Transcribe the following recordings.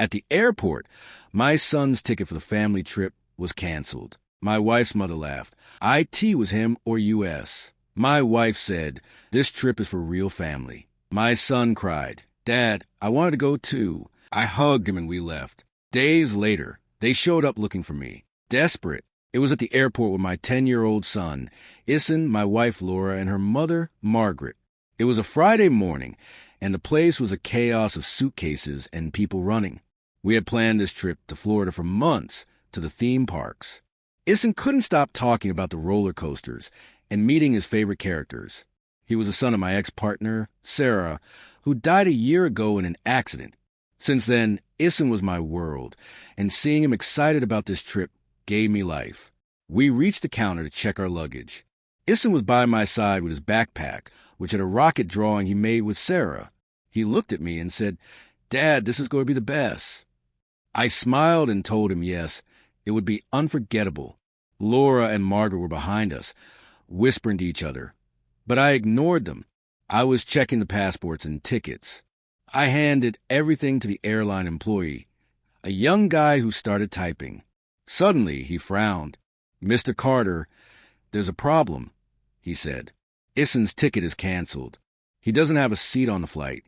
At the airport, my son's ticket for the family trip was canceled. My wife's mother laughed. IT was him or US. My wife said, "This trip is for real family." My son cried, "Dad, I wanted to go too." I hugged him and we left. Days later, they showed up looking for me. Desperate. It was at the airport with my 10-year-old son, Issen, my wife Laura, and her mother, Margaret. It was a Friday morning, and the place was a chaos of suitcases and people running. We had planned this trip to Florida for months, to the theme parks. Issen couldn't stop talking about the roller coasters and meeting his favorite characters. He was the son of my ex-partner, Sarah, who died a year ago in an accident. Since then, Issen was my world, and seeing him excited about this trip gave me life. We reached the counter to check our luggage. Issen was by my side with his backpack, which had a rocket drawing he made with Sarah. He looked at me and said, "Dad, this is going to be the best." I smiled and told him yes, it would be unforgettable. Laura and Margaret were behind us, whispering to each other. But I ignored them. I was checking the passports and tickets. I handed everything to the airline employee, a young guy who started typing. Suddenly, he frowned. "Mr. Carter, there's a problem," he said. "Issen's ticket is canceled. He doesn't have a seat on the flight."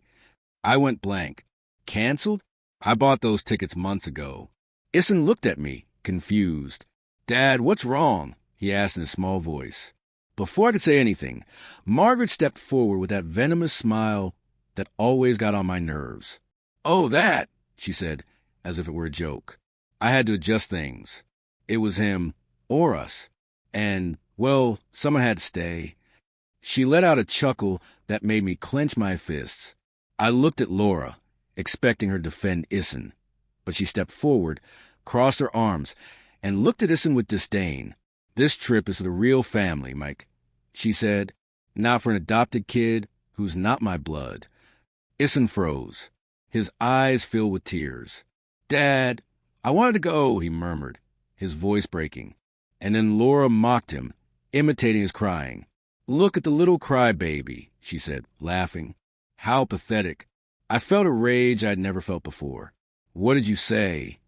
I went blank. Canceled? I bought those tickets months ago. Issen looked at me, confused. "Dad, what's wrong?" he asked in a small voice. Before I could say anything, Margaret stepped forward with that venomous smile that always got on my nerves. "Oh, that," she said, as if it were a joke. I had to adjust things. It was him, or us. And, well, someone had to stay. She let out a chuckle that made me clench my fists. I looked at Laura, expecting her to defend Issen. But she stepped forward, crossed her arms, and looked at Issen with disdain. "This trip is for the real family, Mike," she said. "Not for an adopted kid who's not my blood." Issen froze. His eyes filled with tears. "Dad, I wanted to go," he murmured, his voice breaking. And then Laura mocked him, imitating his crying. "Look at the little crybaby," she said, laughing. How pathetic. I felt a rage I'd never felt before. "What did you say?"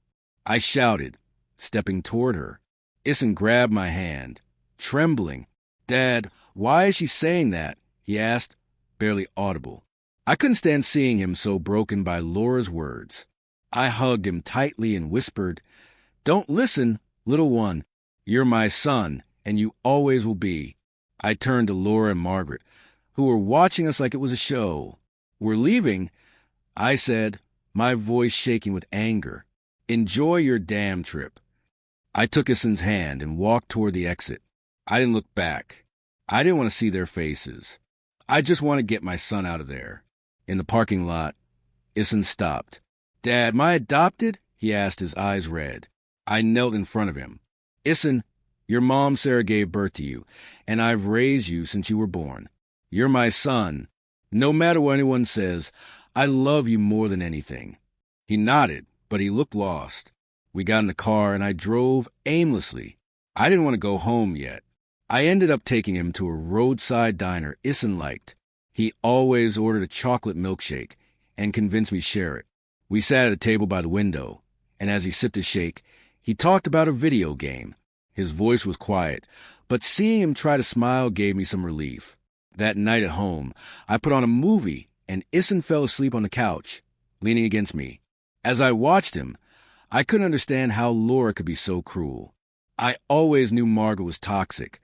I shouted, stepping toward her. Issen grabbed my hand, trembling. "Dad, why is she saying that?" he asked, barely audible. I couldn't stand seeing him so broken by Laura's words. I hugged him tightly and whispered, "Don't listen, little one. You're my son, and you always will be." I turned to Laura and Margaret, who were watching us like it was a show. "We're leaving," I said, my voice shaking with anger. "Enjoy your damn trip." I took Issen's hand and walked toward the exit. I didn't look back. I didn't want to see their faces. I just wanted to get my son out of there. In the parking lot, Issen stopped. "Dad, am I adopted?" he asked, his eyes red. I knelt in front of him. "Issen, your mom Sarah gave birth to you, and I've raised you since you were born. You're my son. No matter what anyone says, I love you more than anything." He nodded, but he looked lost. We got in the car, and I drove aimlessly. I didn't want to go home yet. I ended up taking him to a roadside diner Issen liked. He always ordered a chocolate milkshake and convinced me to share it. We sat at a table by the window, and as he sipped his shake, he talked about a video game. His voice was quiet, but seeing him try to smile gave me some relief. That night at home, I put on a movie, and Issen fell asleep on the couch, leaning against me. As I watched him, I couldn't understand how Laura could be so cruel. I always knew Margaret was toxic,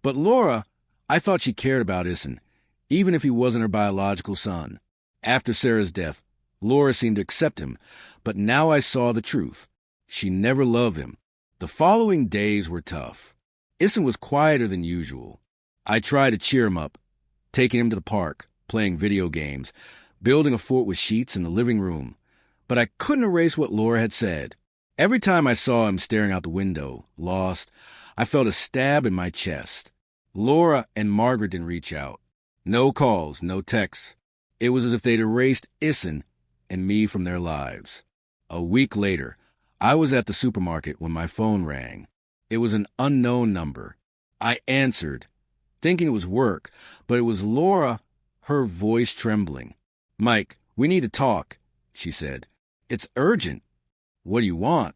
but Laura, I thought she cared about Issen, even if he wasn't her biological son. After Sarah's death, Laura seemed to accept him, but now I saw the truth. She never loved him. The following days were tough. Issen was quieter than usual. I tried to cheer him up, taking him to the park, playing video games, building a fort with sheets in the living room. But I couldn't erase what Laura had said. Every time I saw him staring out the window, lost, I felt a stab in my chest. Laura and Margaret didn't reach out. No calls, no texts. It was as if they'd erased Issen and me from their lives. A week later, I was at the supermarket when my phone rang. It was an unknown number. I answered, thinking it was work, but it was Laura, her voice trembling. "Mike, we need to talk," she said. It's urgent. What do you want?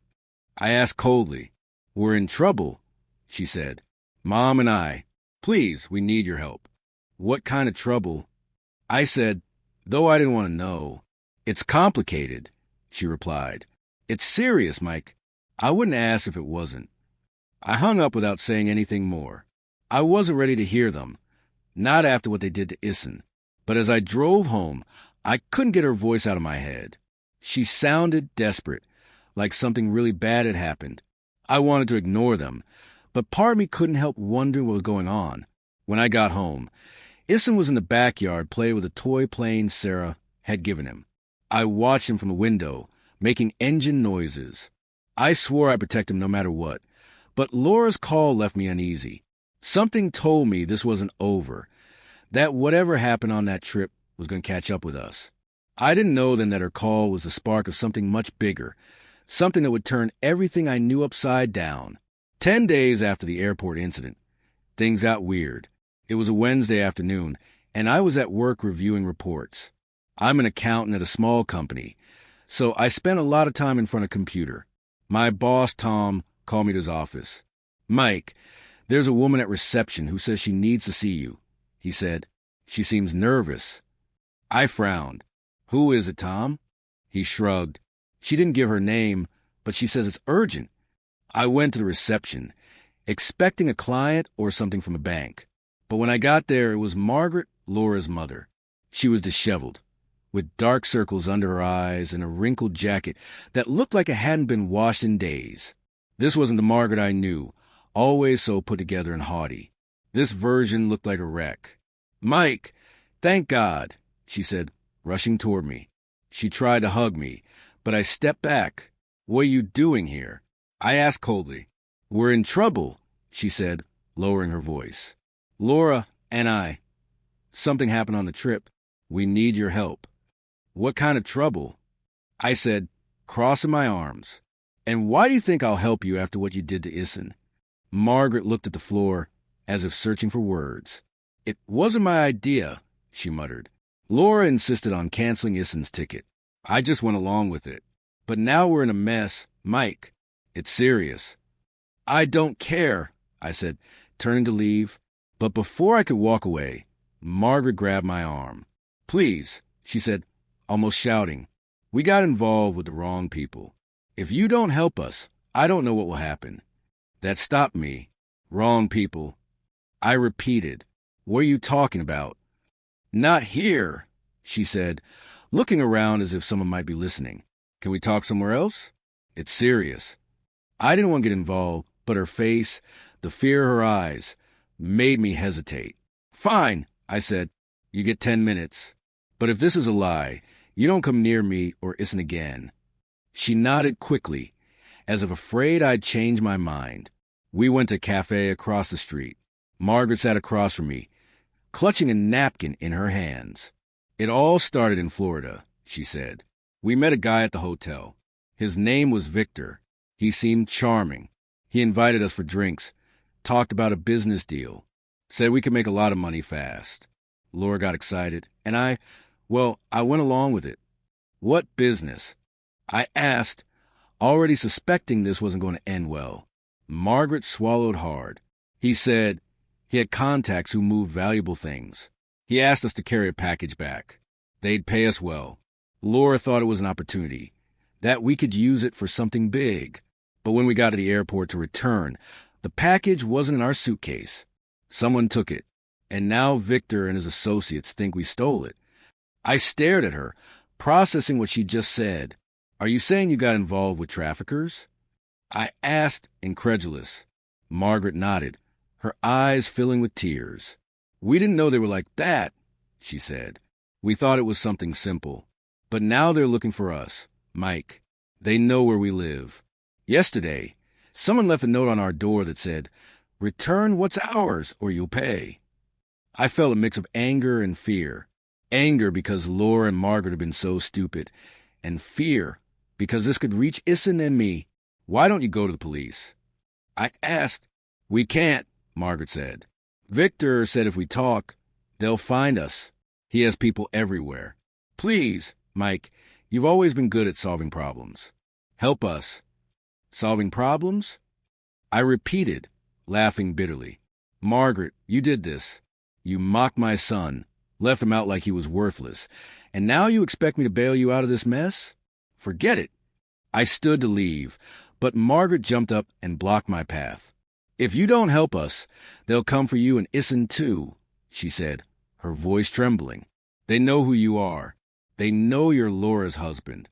I asked coldly. We're in trouble, she said. Mom and I. Please, we need your help. What kind of trouble? I said, though I didn't want to know. It's complicated, she replied. It's serious, Mike. I wouldn't ask if it wasn't. I hung up without saying anything more. I wasn't ready to hear them, not after what they did to Issen. But as I drove home, I couldn't get her voice out of my head. She sounded desperate, like something really bad had happened. I wanted to ignore them, but part of me couldn't help wondering what was going on. When I got home, Issen was in the backyard playing with a toy plane Sarah had given him. I watched him from the window, making engine noises. I swore I'd protect him no matter what, but Laura's call left me uneasy. Something told me this wasn't over, that whatever happened on that trip was going to catch up with us. I didn't know then that her call was the spark of something much bigger, something that would turn everything I knew upside down. 10 days after the airport incident, things got weird. It was a Wednesday afternoon, and I was at work reviewing reports. I'm an accountant at a small company, so I spent a lot of time in front of a computer. My boss, Tom, called me to his office. Mike, there's a woman at reception who says she needs to see you, he said. She seems nervous. I frowned. Who is it, Tom? He shrugged. She didn't give her name, but she says it's urgent. I went to the reception, expecting a client or something from a bank. But when I got there, it was Margaret, Laura's mother. She was disheveled, with dark circles under her eyes and a wrinkled jacket that looked like it hadn't been washed in days. This wasn't the Margaret I knew, always so put together and haughty. This version looked like a wreck. Mike, thank God, she said, rushing toward me. She tried to hug me, but I stepped back. What are you doing here? I asked coldly. We're in trouble, she said, lowering her voice. Laura and I. Something happened on the trip. We need your help. What kind of trouble? I said, crossing my arms. And why do you think I'll help you after what you did to Issen? Margaret looked at the floor, as if searching for words. It wasn't my idea, she muttered. Laura insisted on canceling Issen's ticket. I just went along with it. But now we're in a mess. Mike, it's serious. I don't care, I said, turning to leave. But before I could walk away, Margaret grabbed my arm. Please, she said, almost shouting. We got involved with the wrong people. If you don't help us, I don't know what will happen. That stopped me. Wrong people. I repeated. What are you talking about? Not here, she said, looking around as if someone might be listening. Can we talk somewhere else? It's serious. I didn't want to get involved, but her face, the fear in her eyes, made me hesitate. Fine, I said. You get 10 minutes. But if this is a lie, you don't come near me or Issen again. She nodded quickly, as if afraid I'd changed my mind. We went to a cafe across the street. Margaret sat across from me, clutching a napkin in her hands. It all started in Florida, she said. We met a guy at the hotel. His name was Victor. He seemed charming. He invited us for drinks, talked about a business deal, said we could make a lot of money fast. Laura got excited, and I went along with it. What business? I asked, already suspecting this wasn't going to end well. Margaret swallowed hard. He said he had contacts who moved valuable things. He asked us to carry a package back. They'd pay us well. Laura thought it was an opportunity, that we could use it for something big. But when we got to the airport to return, the package wasn't in our suitcase. Someone took it, and now Victor and his associates think we stole it. I stared at her, processing what she just said. Are you saying you got involved with traffickers? I asked, incredulous. Margaret nodded, her eyes filling with tears. We didn't know they were like that, she said. We thought it was something simple. But now they're looking for us, Mike. They know where we live. Yesterday, someone left a note on our door that said, "Return what's ours or you'll pay." I felt a mix of anger and fear. Anger because Laura and Margaret had been so stupid, and fear because this could reach Issen and me. Why don't you go to the police? I asked. We can't, Margaret said. Victor said if we talk, they'll find us. He has people everywhere. Please, Mike, You've always been good at solving problems. Help us. Solving problems? I repeated, laughing bitterly. Margaret, you did this. You mocked my son, left him out like he was worthless, and now you expect me to bail you out of this mess? Forget it. I stood to leave, but Margaret jumped up and blocked my path. If you don't help us, they'll come for you and Issen too, she said, her voice trembling. They know who you are. They know you're Laura's husband.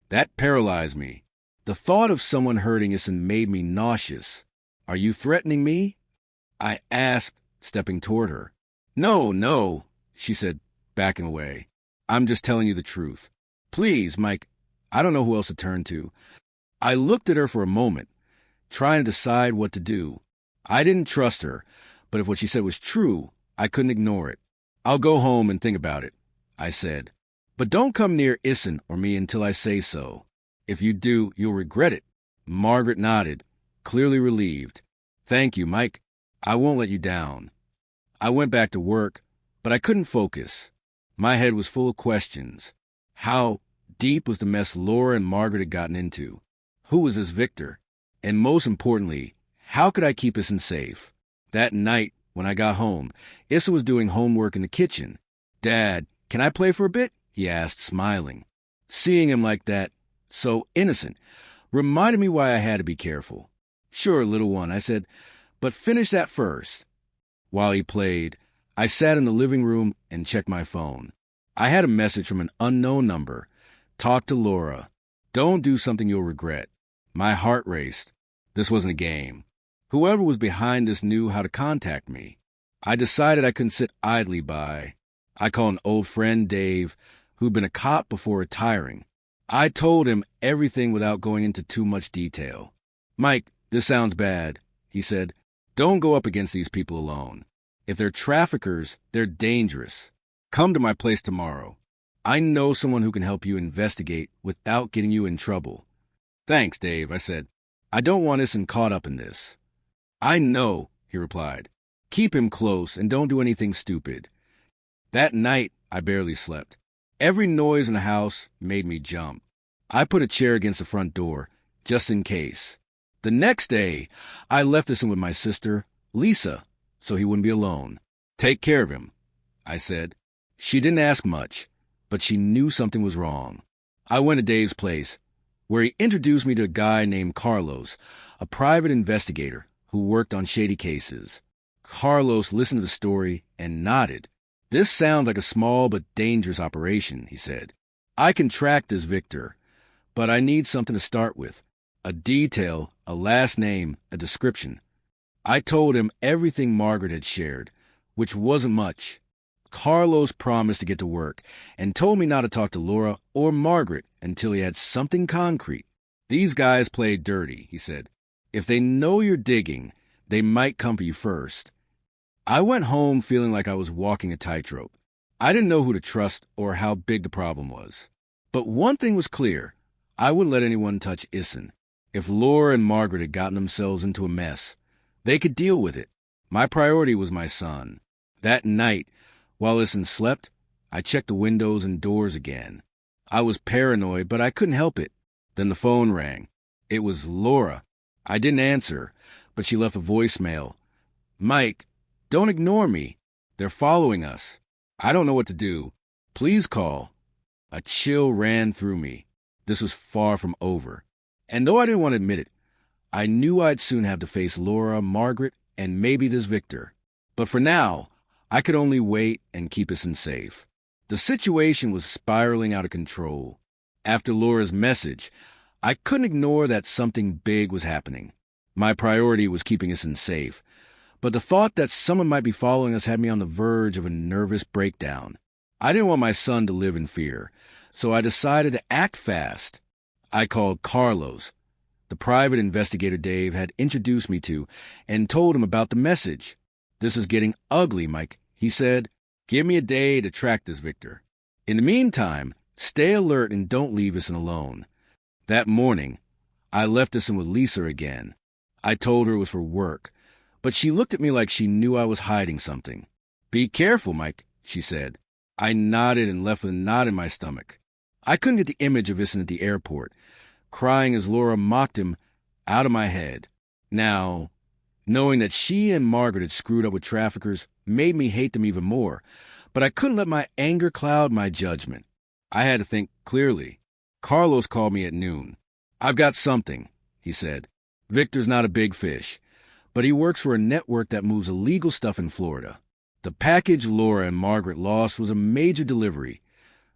That paralyzed me. The thought of someone hurting Issen made me nauseous. Are you threatening me? I asked, stepping toward her. No, she said, backing away. I'm just telling you the truth. Please, Mike, I don't know who else to turn to. I looked at her for a moment, trying to decide what to do. I didn't trust her, but if what she said was true, I couldn't ignore it. I'll go home and think about it, I said. But don't come near Issen or me until I say so. If you do, you'll regret it. Margaret nodded, clearly relieved. Thank you, Mike. I won't let you down. I went back to work, but I couldn't focus. My head was full of questions. How deep was the mess Laura and Margaret had gotten into? Who was this Victor? And most importantly, how could I keep Issen safe? That night, when I got home, Issen was doing homework in the kitchen. Dad, can I play for a bit? He asked, smiling. Seeing him like that, so innocent, reminded me why I had to be careful. Sure, little one, I said, but finish that first. While he played, I sat in the living room and checked my phone. I had a message from an unknown number. Talk to Laura. Don't do something you'll regret. My heart raced. This wasn't a game. Whoever was behind this knew how to contact me. I decided I couldn't sit idly by. I called an old friend, Dave, who'd been a cop before retiring. I told him everything without going into too much detail. Mike, this sounds bad, he said. Don't go up against these people alone. If they're traffickers, they're dangerous. Come to my place tomorrow. I know someone who can help you investigate without getting you in trouble. Thanks, Dave, I said. I don't want Issen caught up in this. I know, he replied. Keep him close and don't do anything stupid. That night, I barely slept. Every noise in the house made me jump. I put a chair against the front door, just in case. The next day, I left Issen with my sister, Lisa, so he wouldn't be alone. Take care of him, I said. She didn't ask much, but she knew something was wrong. I went to Dave's place, where he introduced me to a guy named Carlos, a private investigator who worked on shady cases. Carlos listened to the story and nodded. This sounds like a small but dangerous operation, he said. I can track this Victor, but I need something to start with. A detail, a last name, a description. I told him everything Margaret had shared, which wasn't much. Carlos promised to get to work and told me not to talk to Laura or Margaret until he had something concrete. These guys play dirty, he said. If they know you're digging, they might come for you first. I went home feeling like I was walking a tightrope. I didn't know who to trust or how big the problem was. But one thing was clear. I wouldn't let anyone touch Issen. If Laura and Margaret had gotten themselves into a mess, they could deal with it. My priority was my son. That night, while Issen slept, I checked the windows and doors again. I was paranoid, but I couldn't help it. Then the phone rang. It was Laura. I didn't answer, but she left a voicemail. Mike, don't ignore me. They're following us. I don't know what to do. Please call. A chill ran through me. This was far from over. And though I didn't want to admit it, I knew I'd soon have to face Laura, Margaret, and maybe this Victor. But for now, I could only wait and keep Issen safe. The situation was spiraling out of control. After Laura's message, I couldn't ignore that something big was happening. My priority was keeping Issen safe, but the thought that someone might be following us had me on the verge of a nervous breakdown. I didn't want my son to live in fear, so I decided to act fast. I called Carlos, the private investigator Dave had introduced me to, and told him about the message. This is getting ugly, Mike, he said. Give me a day to track this Victor. In the meantime, stay alert and don't leave Issen alone. That morning, I left Issen with Lisa again. I told her it was for work, but she looked at me like she knew I was hiding something. Be careful, Mike, she said. I nodded and left with a knot in my stomach. I couldn't get the image of Issen at the airport, crying as Laura mocked him, out of my head. Now, knowing that she and Margaret had screwed up with traffickers made me hate them even more, but I couldn't let my anger cloud my judgment. I had to think clearly. Carlos called me at noon. "I've got something," he said. "Victor's not a big fish, but he works for a network that moves illegal stuff in Florida. The package Laura and Margaret lost was a major delivery,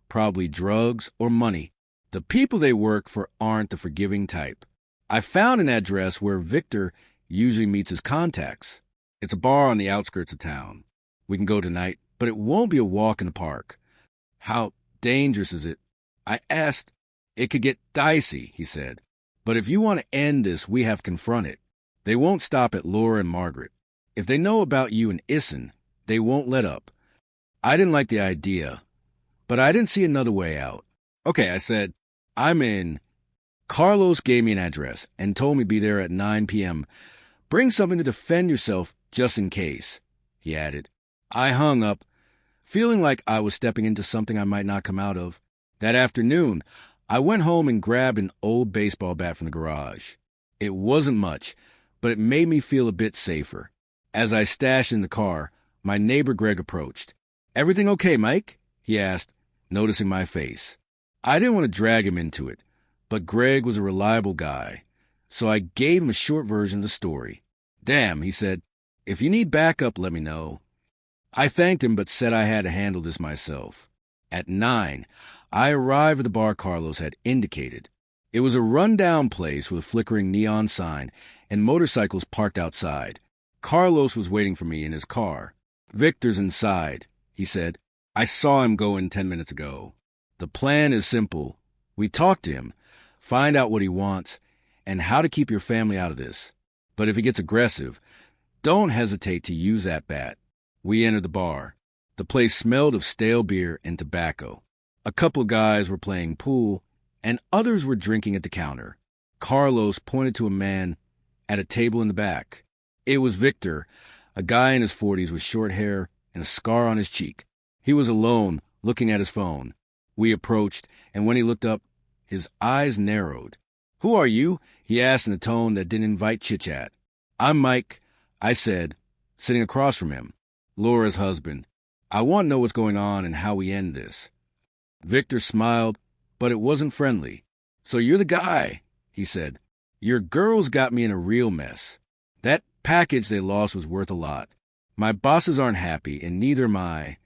probably drugs or money. The people they work for aren't the forgiving type. I found an address where Victor usually meets his contacts. It's a bar on the outskirts of town. We can go tonight, but it won't be a walk in the park." "How dangerous is it?" I asked. "It could get dicey," he said. "But if you want to end this, we have to confront it. They won't stop at Laura and Margaret. If they know about you and Issen, they won't let up." I didn't like the idea, but I didn't see another way out. "Okay," I said, "I'm in." Carlos gave me an address and told me to be there at 9 p.m. "Bring something to defend yourself just in case," he added. I hung up, feeling like I was stepping into something I might not come out of. That afternoon, I went home and grabbed an old baseball bat from the garage. It wasn't much, but it made me feel a bit safer. As I stashed in the car, my neighbor Greg approached. "Everything okay, Mike?" he asked, noticing my face. I didn't want to drag him into it, but Greg was a reliable guy, so I gave him a short version of the story. "Damn," he said. "If you need backup, let me know." I thanked him but said I had to handle this myself. At 9, I arrived at the bar Carlos had indicated. It was a run-down place with a flickering neon sign and motorcycles parked outside. Carlos was waiting for me in his car. "Victor's inside," he said. "I saw him go in 10 minutes ago. The plan is simple. We talk to him, find out what he wants, and how to keep your family out of this. But if he gets aggressive, don't hesitate to use that bat." We entered the bar. The place smelled of stale beer and tobacco. A couple of guys were playing pool, and others were drinking at the counter. Carlos pointed to a man at a table in the back. It was Victor, a guy in his 40s with short hair and a scar on his cheek. He was alone, looking at his phone. We approached, and when he looked up, his eyes narrowed. "Who are you?" he asked in a tone that didn't invite chit-chat. "I'm Mike," I said, sitting across from him. "Laura's husband. I want to know what's going on and how we end this." Victor smiled, but it wasn't friendly. "So you're the guy," he said. "Your girls got me in a real mess. That package they lost was worth a lot. My bosses aren't happy, and neither am I."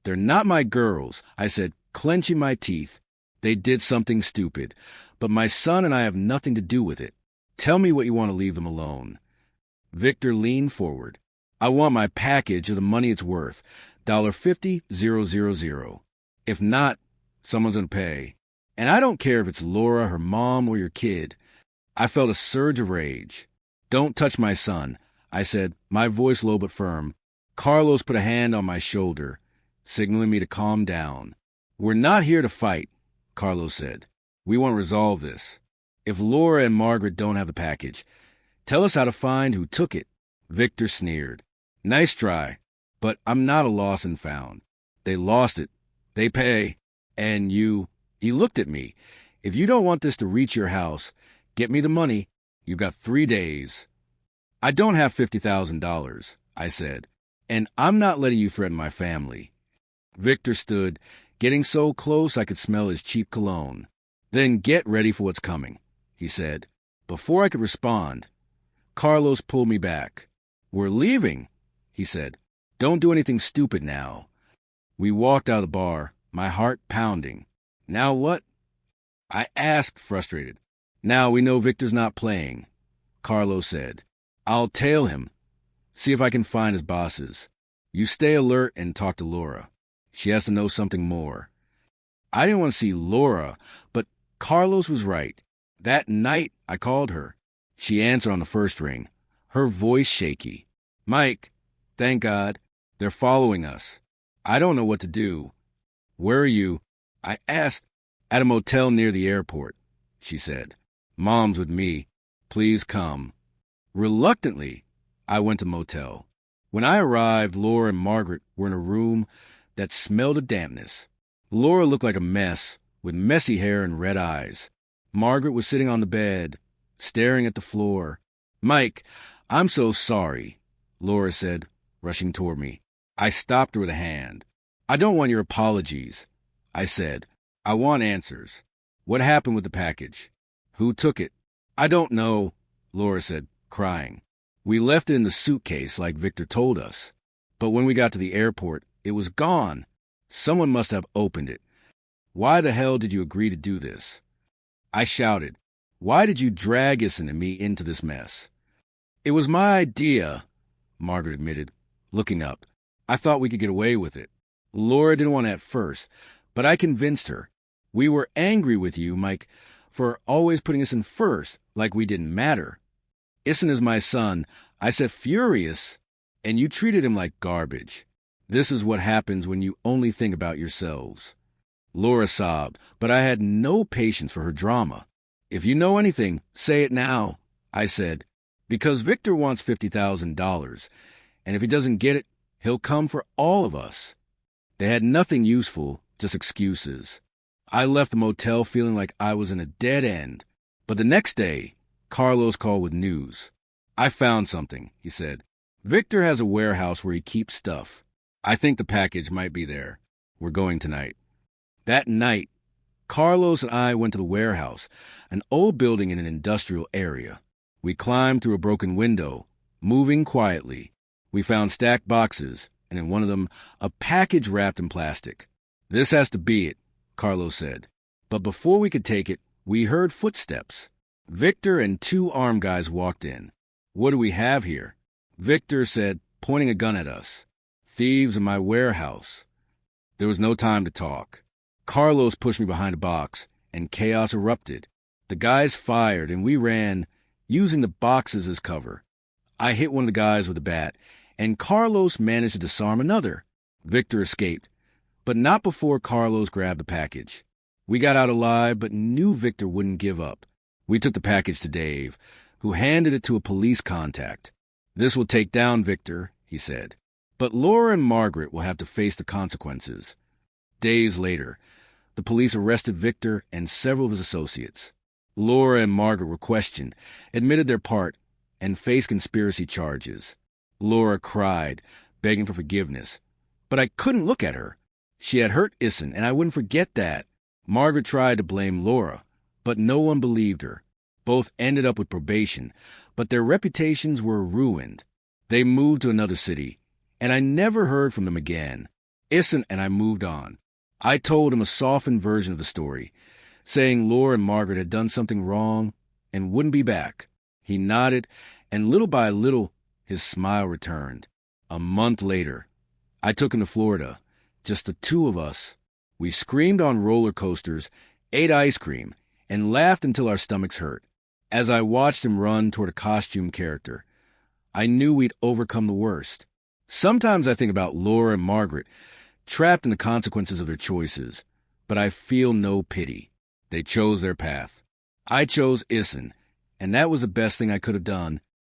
"They're not my girls," I said, clenching my teeth. "They did something stupid, but my son and I have nothing to do with it. Tell me what you want to leave them alone." Victor leaned forward. "I want my package of the money it's worth, $50,000. If not, someone's going to pay. And I don't care if it's Laura, her mom, or your kid." I felt a surge of rage. "Don't touch my son," I said, my voice low but firm. Carlos put a hand on my shoulder, signaling me to calm down. "We're not here to fight," Carlos said. "We want to resolve this. If Laura and Margaret don't have the package, tell us how to find who took it." Victor sneered. "Nice try, but I'm not a lost and found. They lost it. They pay. And you..." He looked at me. "If you don't want this to reach your house, get me the money. You've got 3 days." "I don't have $50,000, I said, "and I'm not letting you threaten my family." Victor stood, getting so close I could smell his cheap cologne. "Then get ready for what's coming," he said. Before I could respond, Carlos pulled me back. "We're leaving," he said. "Don't do anything stupid now." We walked out of the bar, my heart pounding. "Now what?" I asked, frustrated. "Now we know Victor's not playing," Carlos said. "I'll tail him, see if I can find his bosses. You stay alert and talk to Laura. She has to know something more." I didn't want to see Laura, but Carlos was right. That night, I called her. She answered on the first ring, her voice shaky. "Mike, thank God. They're following us. I don't know what to do." "Where are you?" I asked. "At a motel near the airport," she said. "Mom's with me. Please come." Reluctantly, I went to the motel. When I arrived, Laura and Margaret were in a room that smelled of dampness. Laura looked like a mess, with messy hair and red eyes. Margaret was sitting on the bed, staring at the floor. "Mike, I'm so sorry," Laura said, rushing toward me. I stopped her with a hand. "I don't want your apologies," I said. "I want answers. What happened with the package? Who took it?" "I don't know," Laura said, crying. "We left it in the suitcase like Victor told us. But when we got to the airport, it was gone. Someone must have opened it. Why the hell did you agree to do this?" I shouted. "Why did you drag Isson and me into this mess?" "It was my idea," Margaret admitted, looking up. "I thought we could get away with it. Laura didn't want it at first, but I convinced her. We were angry with you, Mike, for always putting Isson first, like we didn't matter. Isson is my son. I said furious, and you treated him like garbage. This is what happens when you only think about yourselves." Laura sobbed, but I had no patience for her drama. "If you know anything, say it now," I said, "because Victor wants $50,000, and if he doesn't get it, he'll come for all of us." They had nothing useful, just excuses. I left the motel feeling like I was in a dead end. But the next day, Carlos called with news. "I found something," he said. "Victor has a warehouse where he keeps stuff. I think the package might be there. We're going tonight." That night, Carlos and I went to the warehouse, an old building in an industrial area. We climbed through a broken window, moving quietly. We found stacked boxes, and in one of them, a package wrapped in plastic. "This has to be it," Carlos said. But before we could take it, we heard footsteps. Victor and two armed guys walked in. "What do we have here?" Victor said, pointing a gun at us. "Thieves in my warehouse." There was no time to talk. Carlos pushed me behind a box, and chaos erupted. The guys fired, and we ran, using the boxes as cover. I hit one of the guys with a bat, and Carlos managed to disarm another. Victor escaped, but not before Carlos grabbed the package. We got out alive, but knew Victor wouldn't give up. We took the package to Dave, who handed it to a police contact. "This will take down Victor," he said. "But Laura and Margaret will have to face the consequences." Days later, the police arrested Victor and several of his associates. Laura and Margaret were questioned, admitted their part, and faced conspiracy charges. Laura cried, begging for forgiveness. But I couldn't look at her. She had hurt Isson, and I wouldn't forget that. Margaret tried to blame Laura, but no one believed her. Both ended up with probation, but their reputations were ruined. They moved to another city, and I never heard from them again. Isson and I moved on. I told him a softened version of the story, saying Laura and Margaret had done something wrong and wouldn't be back. He nodded, and little by little, his smile returned. A month later, I took him to Florida, just the two of us. We screamed on roller coasters, ate ice cream, and laughed until our stomachs hurt. As I watched him run toward a costume character, I knew we'd overcome the worst. Sometimes I think about Laura and Margaret, trapped in the consequences of their choices, but I feel no pity. They chose their path. I chose Isson, and that was the best thing I could have done